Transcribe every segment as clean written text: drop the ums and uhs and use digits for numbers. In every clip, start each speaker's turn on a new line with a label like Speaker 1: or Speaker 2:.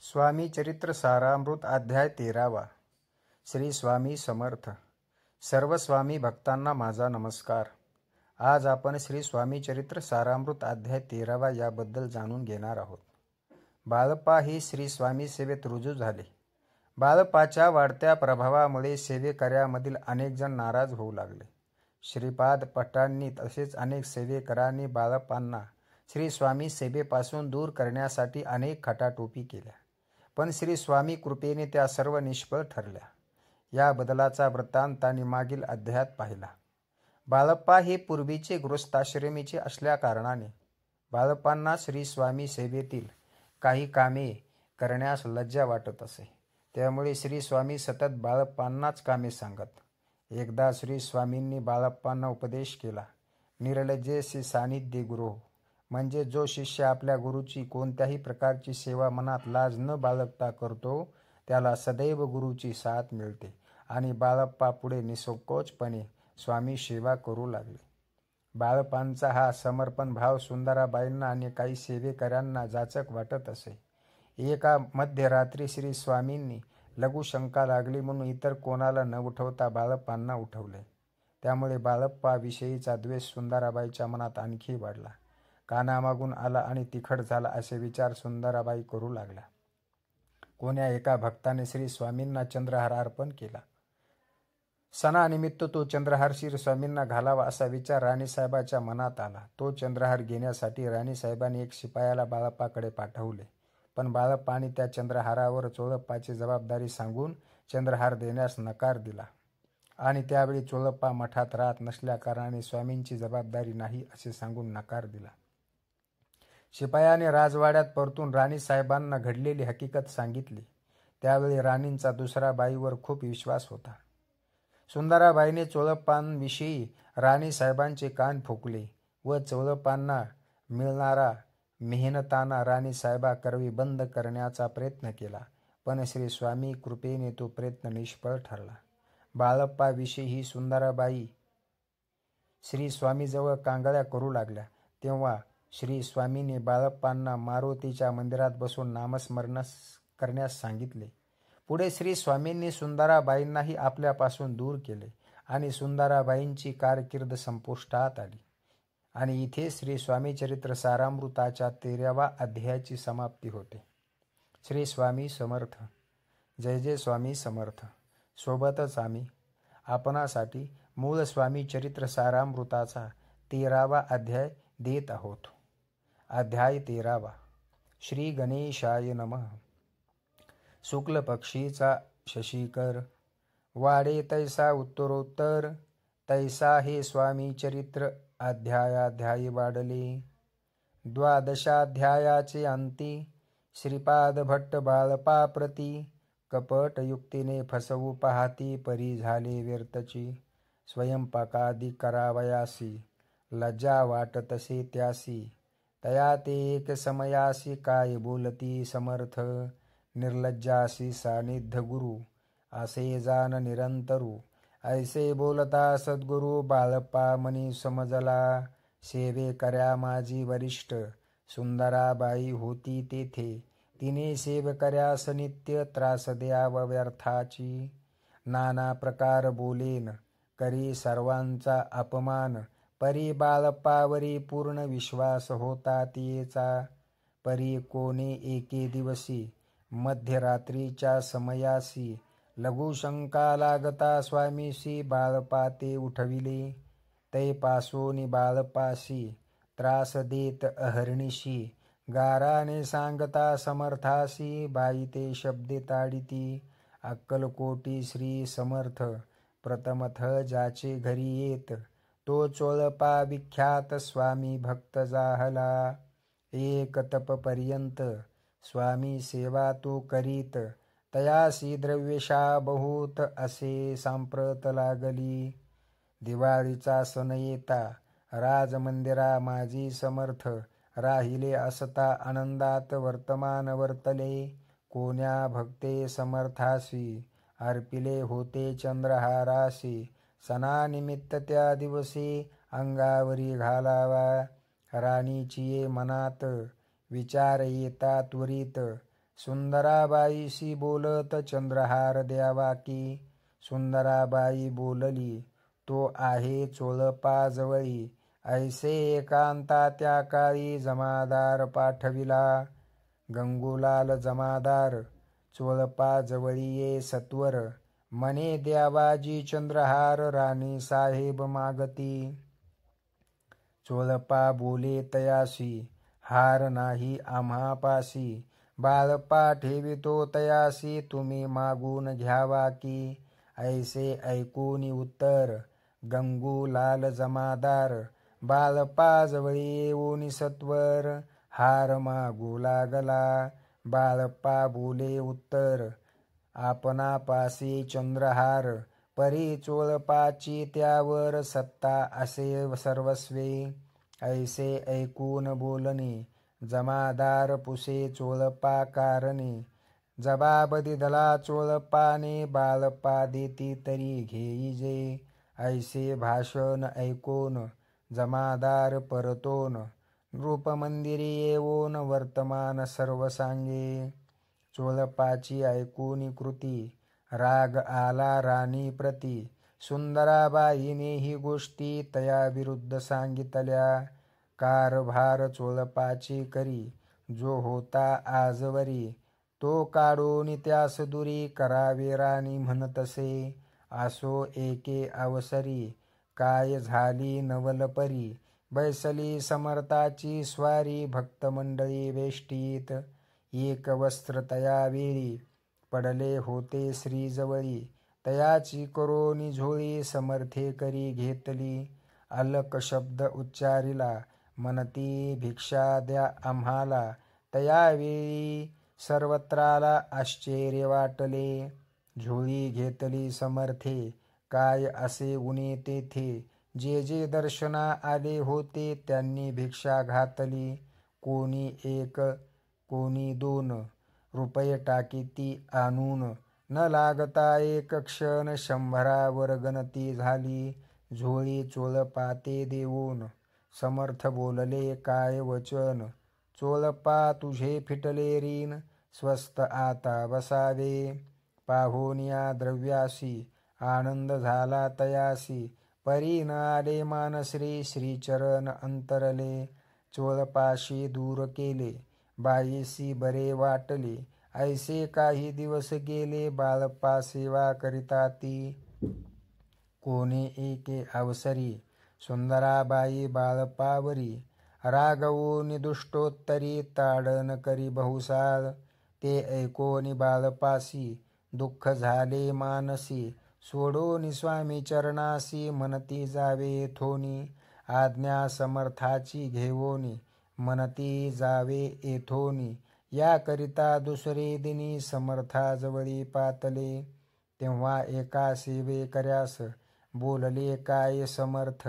Speaker 1: स्वामी चरित्र सारामृत अध्याय 13वा. श्री स्वामी समर्थ. सर्व स्वामी भक्तांना माझा नमस्कार. आज आपण श्री स्वामी चरित्र सारामृत अध्याय 13वा याबद्दल जाणून घेणार आहोत. बाळप्पा हे श्री स्वामी सेवेत रुजू झाले. बाळप्पाच्या वाढत्या प्रभावामुळे सेवेकऱ्यामधील अनेक जण नाराज होऊ लागले. श्रीपाद पटांनी तसेच अनेक सेवेकरांनी बाळप्पांना श्री स्वामी सेवेपासून दूर करण्यासाठी अनेक खटाटोपी केल्या, पण श्री स्वामी कृपेने त्या सर्व निष्फळ ठरल्या. या बदलाचा वृत्तांतांनी मागील अध्यायात पाहिला. बाळप्पा हे पूर्वीचे गृहस्थाश्रमीचे असल्याकारणाने बाळप्पांना श्री स्वामी सेवेतील काही कामे करण्यास लज्जा वाटत असे. त्यामुळे श्री स्वामी सतत बाळप्पांनाच कामे सांगत. एकदा श्री स्वामींनी बाळप्पांना उपदेश केला, निर्लज्जेसी सानिध्य गुरु, म्हणजे जो शिष्य आपल्या गुरुची कोणत्याही प्रकारची सेवा मनात लाज न बाळगता करतो त्याला सदैव गुरुची साथ मिळते. आणि बाळप्पा पुढे निसंकोचपणे स्वामी सेवा करू लागले. बाळप्पांचा हा समर्पण भाव सुंदराबाईंना आणि काही सेवेकऱ्यांना जाचक वाटत असे. एका मध्यरात्री श्री स्वामींनी लघुशंका लागली म्हणून इतर कोणाला न उठवता बाळप्पांना उठवले. त्यामुळे बाळप्पाविषयीचा द्वेष सुंदराबाईच्या मनात आणखी वाढला. कानामागून आला आणि तिखट झाला असे विचार सुंदराबाई करू लागल्या. कोण्या एका भक्ताने श्री स्वामींना चंद्रहार अर्पण केला. सणानिमित्त तो चंद्रहार श्री स्वामींना घालावा असा विचार राणीसाहेबाच्या मनात आला. तो चंद्रहार घेण्यासाठी राणीसाहेबांनी एक शिपायाला बाळप्पाकडे पाठवले, पण बाळप्पाने त्या चंद्रहारावर चोळप्पाची जबाबदारी सांगून चंद्रहार देण्यास नकार दिला. आणि त्यावेळी चोळप्पा मठात राहत नसल्याकारणाने स्वामींची जबाबदारी नाही असे सांगून नकार दिला. शिपायाने राजवाड्यात परतून राणीसाहेबांना घडलेली हकीकत सांगितली. त्यावेळी राणींचा दुसरा बाईवर खूप विश्वास होता. सुंदराबाईने चोळप्पांविषयी राणीसाहेबांचे कान फुकले व चोळप्पांना मिळणारा मेहनताना राणीसाहेबाकरवी बंद करण्याचा प्रयत्न केला, पण श्री स्वामी कृपेने तो प्रयत्न निष्फळ ठरला. बाळप्पाविषयी सुंदराबाई श्री स्वामीजवळ कांगाळ्या करू लागल्या. तेव्हा श्री स्वामीने बाळप्पांना मारुतीच्या मंदिरात बसून नामस्मरण करण्यास सांगितले. पुढे श्री स्वामींनी सुंदराबाईंनाही आपल्यापासून दूर केले आणि सुंदराबाईंची कारकीर्द संपुष्टात आली. आणि इथे श्री स्वामी चरित्र सारामृताच्या 13व्या अध्यायाची समाप्ती होते. श्री स्वामी समर्थ. जय जय स्वामी समर्थ. सोबतच आम्ही आपणासाठी मूळ स्वामी चरित्र सारामृताचा 13वा अध्याय देत आहोत. अध्याय 13वा. श्री गणेशाय नमः. शुक्ल पक्षीचा शशिकर वाडे तैसा उत्तरोत्तर, तैसा हे स्वामी चरित्र अध्यायाध्यायी वाढले. 12व्याध्यायाचे अंती श्रीपाद भट्ट बाळप्पा प्रती कपटयुक्तीने फसवू पाहती परी झाले व्यर्थची. स्वयंपाकादी करावयासी लज्जा वाटतसे त्यासी, तया ते एक समयासी काय बोलती समर्थ. निर्लज्जासी सानिध्य गुरु असे जाण निरंतरू, ऐसे बोलता सद्गुरु बाळप्पा मनी समजला. सेवे कर्या माझी वरिष्ठ सुंदराबाई होती तेथे, तिने सेवकर्यास नित्य त्रास द्याव व्यर्थाची. नाना प्रकार बोलेन करी सर्वांचा अपमान, परी बाळप्पावरी पूर्ण विश्वास होता तिचा. परी कोणे एके दिवशी मध्यरात्रीच्या समयासी, लघुशंका लागता स्वामीशी बाळप्पा ते उठविले. तैपासोनी बाळप्पाशी त्रास देत अहर्निशी, गाराने सांगता समर्थासी बाई ते शब्दे ताडिती. अक्कलकोटी श्री समर्थ प्रथमथ ज्याचे घरी येत, तो चोळप्पा विख्यात स्वामी भक्त जाहला. एक तपपर्यंत स्वामी सेवा तो करीत, तयासी द्रव्यशा बहुत असे सांप्रत लागली. दिवाळीचा सण येता राजमंदिरा माझी समर्थ, राहिले असता आनंदात वर्तमान वर्तले. कोण्या भक्ते समर्थासी अर्पिले होते चंद्रहारासी, सणानिमित्त त्या दिवशी अंगावरी घालावा. राणीची मनात विचार येता त्वरित, सुंदराबाईशी बोलत चंद्रहार द्यावा की. सुंदराबाई बोलली, तो आहे चोळपाजवळी. ऐसे एकांता त्या काळी जमादार पाठविला. गंगूलाल जमादार चोळपाजवळी ये सत्वर. मने द्यावाजी चंद्रहार राणी साहेब मागती. चोळपा बोले तयासी, हार नाही आम्हापाशी. बाळप्पा ठेवितो तयासी, तुम्ही मागून घ्यावा की. ऐसे ऐकून उत्तर गंगूलाल जमादार बाळप्पाजवळी येऊन सत्वर हार मागू लागला. बाळप्पा बोले उत्तर, आपणापाशी चंद्रहार, परी चोळपाची त्यावर सत्ता असे सर्वस्वे. ऐसे ऐकून बोलणे जमादार पुसे चोळपा कारणे. जबाब दिधला चोळपाने, बाळप्पा देती तरी घेईजे. ऐसे भाषण ऐकून जमादार परतोन, नृपमंदिरी येऊन वर्तमान सर्व सांगे. चोळपाची ऐकून कृती, राग आला राणी प्रती. सुंदराबाईने ही गोष्टी तया विरुद्ध सांगितल्या. कारभार चोळपाची करी, जो होता आजवरी. तो काढून त्यास दुरी, करावे राणी म्हणतसे. असो एके अवसरी, काय झाली नवलपरी. बैसली समर्थाची स्वारी, भक्तमंडळी वेष्टीत. एक वस्त्र तयावेळी, पडले होते श्रीजवळी. तयाची करोनी झोळी, समर्थे करी घेतली. अलक शब्द उच्चारिला, म्हणती भिक्षा द्या आम्हाला. तयावेळी सर्वत्राला आश्चर्य वाटले. झोळी घेतली समर्थे, काय असे उणे तेथे. जे जे दर्शना आले होते, त्यांनी भिक्षा घातली. कोणी एक कोणी 2 रुपये टाकीती आणून. न लागता एक क्षण 100वर गणती झाली. झोळी चोळपाते देऊन, समर्थ बोलले काय वचन. चोळपा तुझे फिटले ऋण, स्वस्त आता बसावे. पाहून या द्रव्यासी, आनंद झाला तयासी. परी न आले मानश्री, श्रीचरण अंतरले. चोळपाशी दूर केले, बाईसी बरे वाटले. ऐसे काही दिवस गेले, बाळप्पा सेवा करिता ती. कोणे एके अवसरी, सुंदराबाई बाळप्पावरी. रागवून दुष्टोत्तरी, ताडण करी बहुसाल. ते ऐकोनी बाळप्पासी, दुःख झाले मानसी. सोडून स्वामी चरणासी, म्हणती जावे येथोनी. आज्ञा समर्थाची घेवोनी, म्हणती जावे येथोनी. याकरिता दुसरे दिनी, समर्थाजवळी पातले. तेव्हा एका सेवेकऱ्यास बोलले काय समर्थ.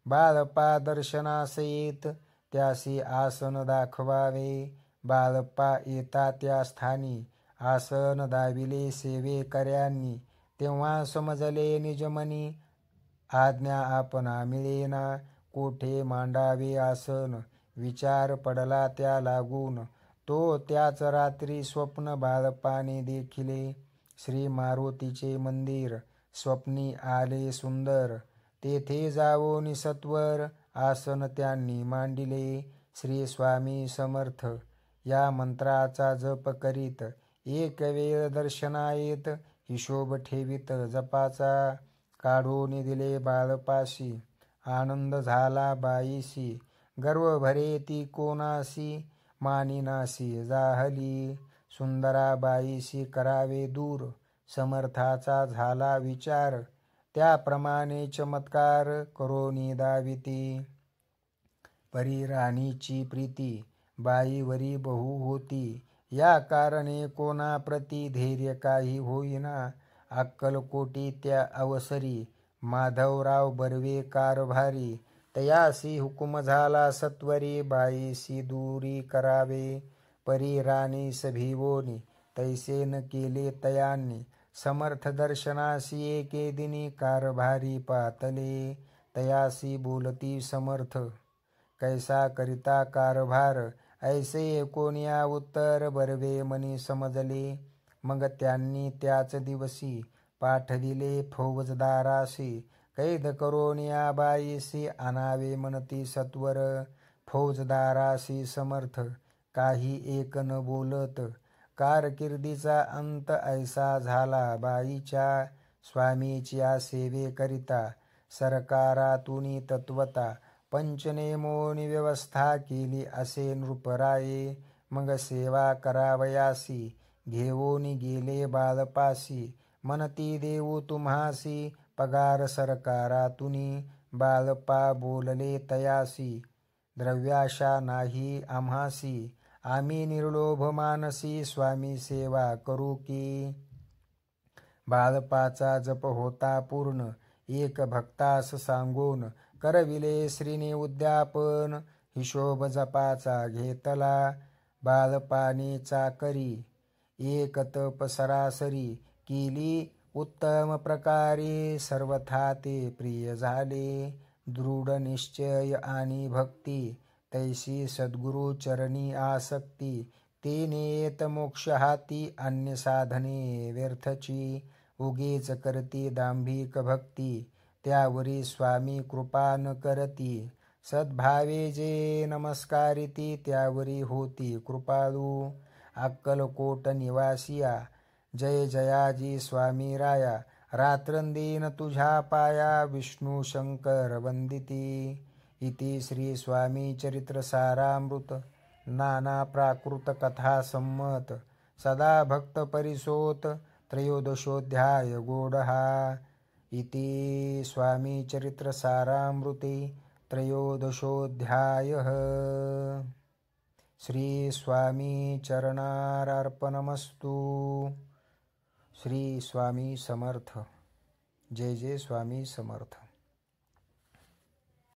Speaker 1: बाळप्पा दर्शनास येत, त्यासी आसन दाखवावे. बाळप्पा येता त्या स्थानी, आसन दाविले सेवेकऱ्यांनी. तेव्हा समजले निजमनी, आज्ञा आपणा मिळेना. कोठे मांडावे आसन, विचार पडला त्या लागून. तो त्याच रात्री स्वप्न बाळप्पाने देखिले. श्री मारुतीचे मंदिर स्वप्नी आले सुंदर. तेथे जाऊन सत्वर, आसन त्यांनी मांडिले. श्री स्वामी समर्थ या मंत्राचा जप करीत, एक वेळ दर्शना येत. हिशोब ठेवीत जपाचा, काढून दिले बाळप्पाशी. आनंद झाला बाईसी, गर्व भरे ती कोणासी. मानिनासी जाहली, सुंदराबाईसी करावे दूर. समर्थाचा झाला विचार, त्याप्रमाणे चमत्कार करोनी दाविती. परी राणीची प्रीती, बाईवरी बहु होती. या कारणे कोणाप्रती धैर्य काही होईना. अक्कलकोटी त्या अवसरी, माधवराव बर्वे कारभारी. तयासी हुकुम झाला सत्वरी, बाईसी दूरी करावे. परी राणीस भिवोनी, तैसे न केले तयांनी. समर्थ दर्शनासी एके दिनी, कारभारी पातले. तयासी बोलती समर्थ, कैसा करिता कारभार. ऐसे कोण्या उत्तर बर्वे मनी समजले. मग त्यांनी त्याच दिवशी पाठविले फौजदारासी. कैद करून या बाईसी आणावे म्हणती सत्वर. फौजदारासी समर्थ काही एक न बोलत. कारकिर्दीचा अंत ऐसा झाला बाईच्या. स्वामीच्या सेवेकरिता सरकारातून तत्वता पंचनेमोनी व्यवस्था केली असे नृपराये. मग सेवा करावयासी घेऊन गेले बाळपासी. म्हणती देऊ तुम्हासी पगार सरकारातूनी. बाळपा बोलले तयासी द्रव्याशा नाही आम्हासी. आम्ही निर्लोभ मानसी स्वामी सेवा करू की. बाळपाचा जप होता पूर्ण एक भक्तास सांगून. करविले श्रीने उद्यापन हिशोब जपाचा घेतला. बाळपाने चाकरी एक तप सरासरी केली उत्तम प्रकारे. सर्वथा ते प्रिय झाले. दृढ निश्चय आणि भक्ती तैसी सद्गुरु चरणी आसक्ती. तेने येत मोक्ष हाती अन्य साधने व्यर्थची. उगीच करती दांभिक भक्ती त्यावरी स्वामी कृपा न करती. सद्भावे जे नमस्कारिती त्यावरी होती कृपाळू. अक्कलकोट निवासिया जय जयाजी स्वामी राया. रात्रंदिन तुझ्या पाया विष्णू शंकर वंदिती. इति श्री स्वामी चरित्र सारामृत नाना प्राकृत कथा संमत. सदा भक्त परिसोत त्रयोदशोऽध्याय गोडहा. इति स्वामी चरित्र सारामृते त्रयोदशोऽध्यायः. श्री स्वामी चरणार्पणमस्तु. श्री स्वामी समर्थ. जय जय स्वामी समर्थ.